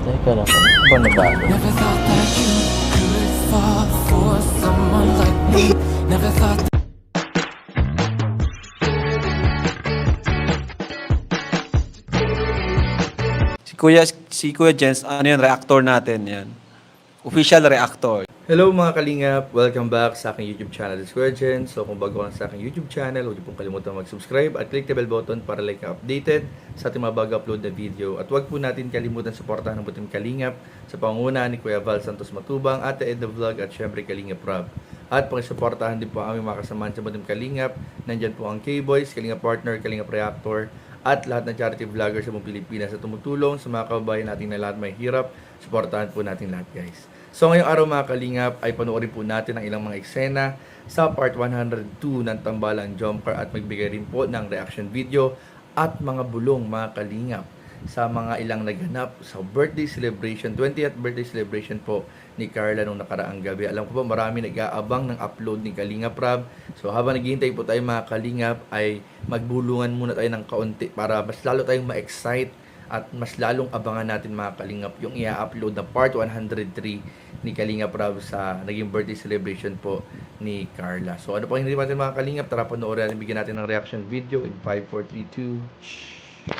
Teka lang, ano ba nabago? Never thought that you could fall for someone like me. Never thought that Si Kuya Jens, ano yan, reactor natin yan. Official reactor. Hello mga kalingap! Welcome back sa aking YouTube channel, This Kuya Jen. So kung bago ka lang sa aking YouTube channel, huwag niyo pong kalimutan mag-subscribe at click the bell button para like na updated sa ating mga bago upload na video. At huwag po natin kalimutan suportahan ng buting kalingap sa pangungunahan ni Kuya Val Santos Matubang, Ate Edna Vlog at syempre Kalingap Rob. At pakisuportahan din po ang aming mga kasamahan sa buting kalingap. Nandyan po ang K-Boys, Kalingap Partner, Kalingap Reactor, at lahat ng charity vloggers sa buong Pilipinas na tumutulong sa mga kababayan natin na lahat may hirap. Suportahan po natin lahat, guys. So ngayong araw mga kalingap ay panoorin po natin ang ilang mga eksena sa part 102 ng Tambalang Jumper at magbigay rin po ng reaction video at mga bulong mga kalingap sa mga ilang naganap sa birthday celebration, 20th birthday celebration po ni Carla nung nakaraang gabi. Alam ko po marami nag-aabang ng upload ni Kalingap Rob. So habang naghihintay po tayo mga kalingap ay magbulungan muna tayo ng kaunti para mas lalo tayong ma-excite at mas lalong abangan natin mga kalingap yung i-upload na part 103 ni Kalingap Rob sa naging birthday celebration po ni Carla. So ano pa hindi natin mga kalingap, tara panoorin natin, bigyan natin ng reaction video in 5, 4, 3, 2.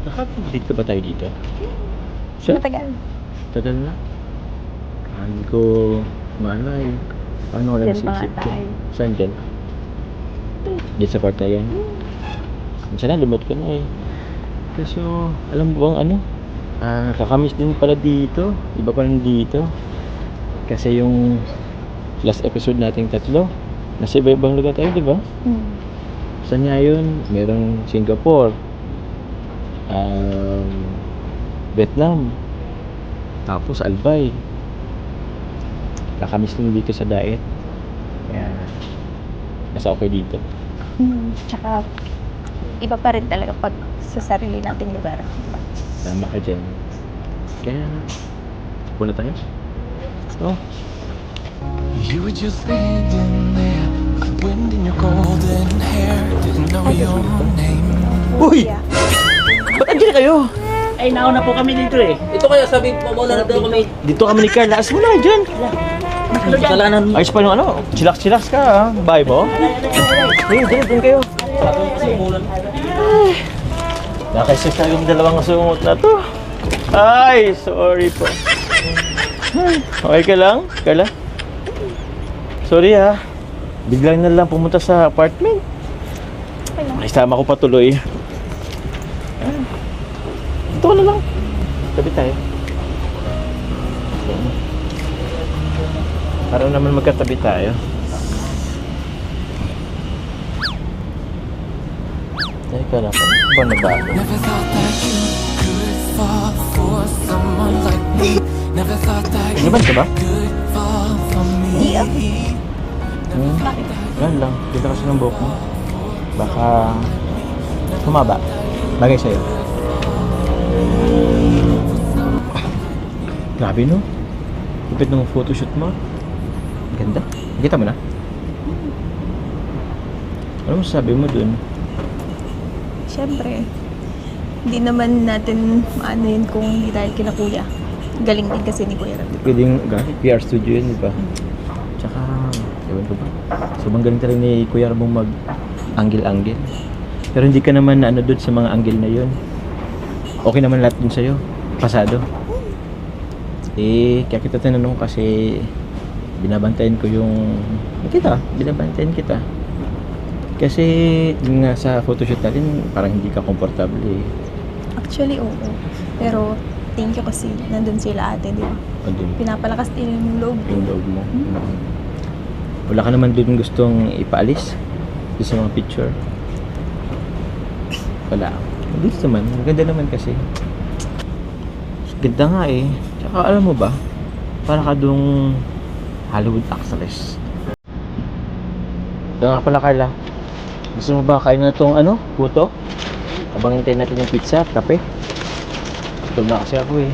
Nakapag-date ka ba tayo dito? Siya? Matagal. Tagal na. Hindi ko malay. Paano ko lang Diyan pa nga nasisip ko? tayo. Saan dyan? Diyan sa part na yan? Minsan na, lumot ko na eh. So, alam mo bang ano? Kakamiss din pala dito. Iba pa rin dito. Kasi yung last episode nating tatlo, nasa iba-ibang lugar tayo, di ba? Saan nga yun? Merong Singapore, Vietnam, tapos Albay. Kakamiss din dito sa diet. Kaya nasa okay dito. Tsaka, iba pa rin talaga pag sa sarili nating lugar. Tama ka dyan. Kaya puna tayo. Oh, you were just standing there, wind in your golden hair, didn't know your name. uy! Ba't andyan kayo? Ay, nauna po kami dito eh. Ito kaya sabi mo muna na daw kami. Dito kami ni Carla. As mo na dyan. Kasalanan mo. Ayos pa nung ano. Chillax-chillax ka ha. Bye mo. Dito kayo. Nakaisip na yung dalawang sungot na to. Ay, sorry po. Okay ka lang, Carla? Sorry ha. Biglang na lang pumunta sa apartment. Ay, sama ko pa tuloy. Ito na lang. Tabi tayo. Para naman magkatabi tayo. Teka lang, ano ba nabago? Never thought that you could fall for someone like me. Never thought that you Ano ba ba? could fall for me. Yan lang. Kita kasi ng buhok mo. Baka humaba. Bagay sa'yo. Grabe no? Lupit ng photoshoot mo. Ganda. Nakita mo na? Ano masasabi mo dun? Siyempre, hindi naman natin maano yun kung hindi dahil kina kuya. Galing din kasi ni Kuya Rob. Pwedeng PR studio yun, di ba? Tsaka, ewan ko ba? Sobrang galing talaga ni Kuya Rabong mag-angle-angle. Pero hindi ka naman na ano dun sa mga angle na yun. Okay naman lahat dun sa'yo. Pasado. Kaya kita tinanong kasi binabantayan ko yung binabantayan kita. Kasi yung nga sa photoshoot natin, parang hindi ka komportable eh. Actually, oo. Pero, thank you kasi nandun sila ate, di ba? O dun, Pinapalakas din yung loob. yung loob mo. Wala ka naman dun gustong ipaalis doon sa mga picture. Wala. Mabilis naman. Maganda naman kasi. Ganda nga eh. Tsaka alam mo ba, para ka dong Hollywood actress. Ito nga pala Carla. Gusto mo ba kain na itong puto? Habang hintayin natin yung pizza at kape. Gutom na kasi ako eh.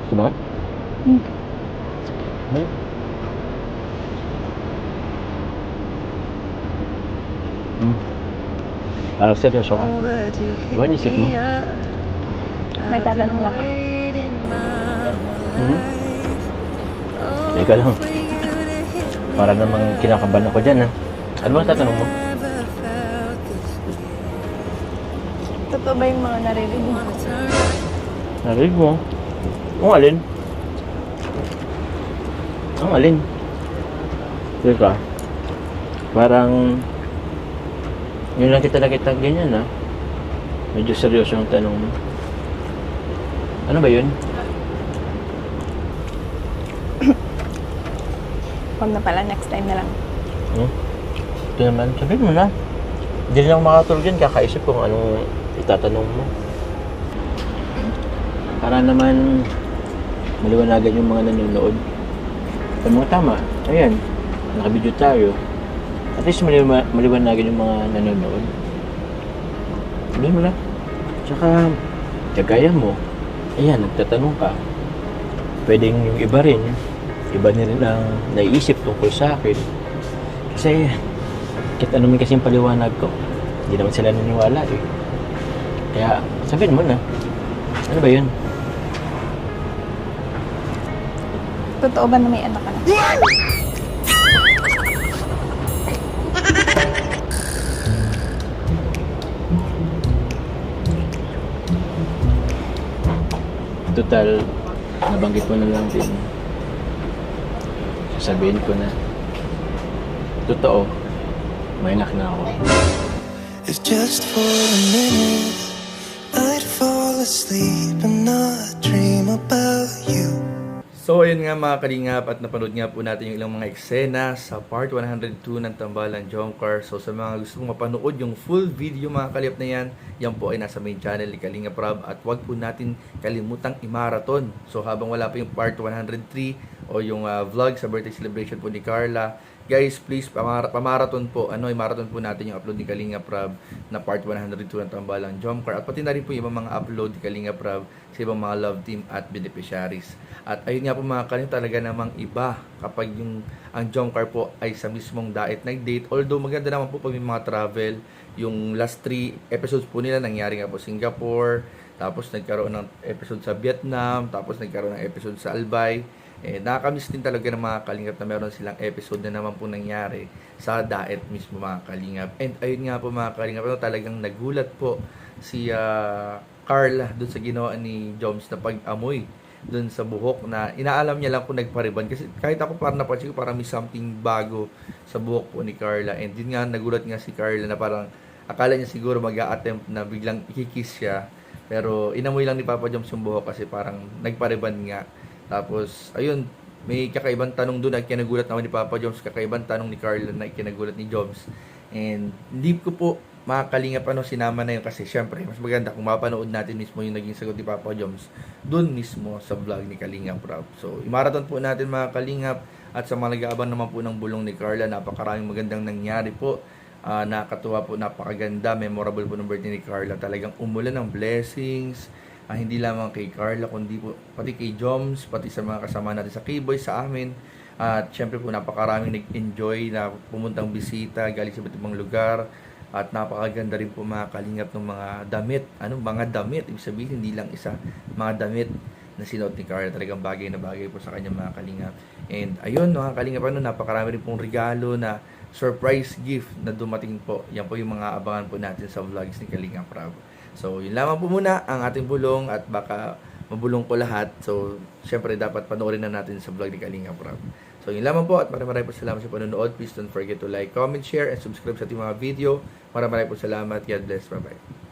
Gusto mo? Parang seryoso ka. Diba nisip mo? May tatanong lang. Hmm? Teka lang. Para namang kinakabahan ako dyan, ha? Ano bang tatanong mo? Totoo ba yung mga narinig mo? Narinig mo? Ang alin? Ang alin? Teka. Parang... Yun lang kita nakita ganyan, ha? Medyo seryoso yung tanong mo. Ano ba yun? Huwag na pala, next time na lang. Hmm? Ito naman, sabihin mo na. Hindi rin ako makatulog dyan, kakaisip kung anong itatanong mo. Para naman maliwanagan yung mga nanonood. Sabi mo tama, ayan, nakabidyo tayo. At least maliwanagan yung mga nanonood. Sabihin mo na. Tsaka, kagaya mo, ayan, nagtatanong ka. Pwedeng yung iba rin, iba rin ang naiisip tungkol sa akin. Kasi, kahit ano man kasing paliwanag ko, hindi naman sila naniwala eh. Kaya, sabihin mo na. Ano ba yun? Totoo ba na may anak ka na? Total, nabanggit mo na lang din. Sasabihin ko na. Totoo, may anak na ako. If just for a minute I'd fall asleep and not dream about you. So ayun nga mga kalingap, at napanood nga po natin yung ilang mga eksena sa part 102 ng Tambalan Jomcar. So sa mga gusto mong mapanood yung full video mga kalingap na yan po ay nasa main channel ni Kalinga Prab, at wag po natin kalimutang i-marathon. So habang wala pa yung part 103 o yung vlog sa birthday celebration po ni Carla, guys, please pamarathon po. I-marathon po natin yung upload ni Kalinga Prab na part 102 ng Tambalan Jomcar, at pati na rin po yung ibang mga upload ni Kalinga Prab sa ibang mga love team at beneficiaries. At ayun nga po mga kalingap, talaga namang iba kapag ang Jomcar po ay sa mismong daet na date. Although maganda naman po pag may mga travel, yung last 3 episodes po nila nangyari nga po Singapore, tapos nagkaroon ng episode sa Vietnam, tapos nagkaroon ng episode sa Albay. Nakakamiss din talaga ng mga kalingap na meron silang episode na naman po nangyari sa daet mismo mga kalingap. And ayun nga po mga kalingap, talagang nagulat po si Carla dun sa ginawa ni Joms na pag-amoy dun sa buhok, na inaalam niya lang kung nagpariban. Kasi kahit ako parang napansin ko parang may something bago sa buhok po ni Carla. And yun nga, nagulat nga si Carla na parang akala niya siguro mag-a-attempt na biglang ikikiss siya. Pero inamoy lang ni Papa Joms yung buhok kasi parang nagpariban nga. Tapos, ayun, may kakaibang tanong doon na kinagulat naman ni Papa Joms, kakaibang tanong ni Carla na kinagulat ni Joms. And hindi ko po makakalingap sinama na yun kasi syempre, mas maganda kung mapanood natin mismo yung naging sagot ni Papa Joms doon mismo sa vlog ni Kalingap Rob. So, i-marathon po natin mga kalingap, at sa mga nag-aabang naman po ng bulong ni Carla, napakaraming magandang nangyari po. Nakakatuwa po, napakaganda, memorable po ng birthday ni Carla. Talagang umulan ng blessings. Hindi lamang kay Carla, kundi po pati kay Joms, pati sa mga kasama natin sa K-Boy, sa amin. At syempre po napakaraming nag-enjoy na pumuntang bisita galing sa iba't ibang lugar. At napakaganda rin po mga kalingap ng mga damit. Mga damit? Ibig sabihin, hindi lang isa. Mga damit na sinuot ni Carla. Talagang bagay na bagay po sa kanya mga kalingap. And ayun mga kalingap, napakarami rin pong regalo na surprise gift na dumating po. Yan po yung mga abangan po natin sa vlogs ni Kalingap Rob. So, yun lamang po muna ang ating bulong, at baka mabulong ko lahat. So, syempre dapat panoorin na natin sa vlog ni Kalingap Rob. So, yun lamang po, at maraming po salamat sa panonood. Please don't forget to like, comment, share, and subscribe sa ating mga video. Maraming po salamat. God bless. Bye-bye.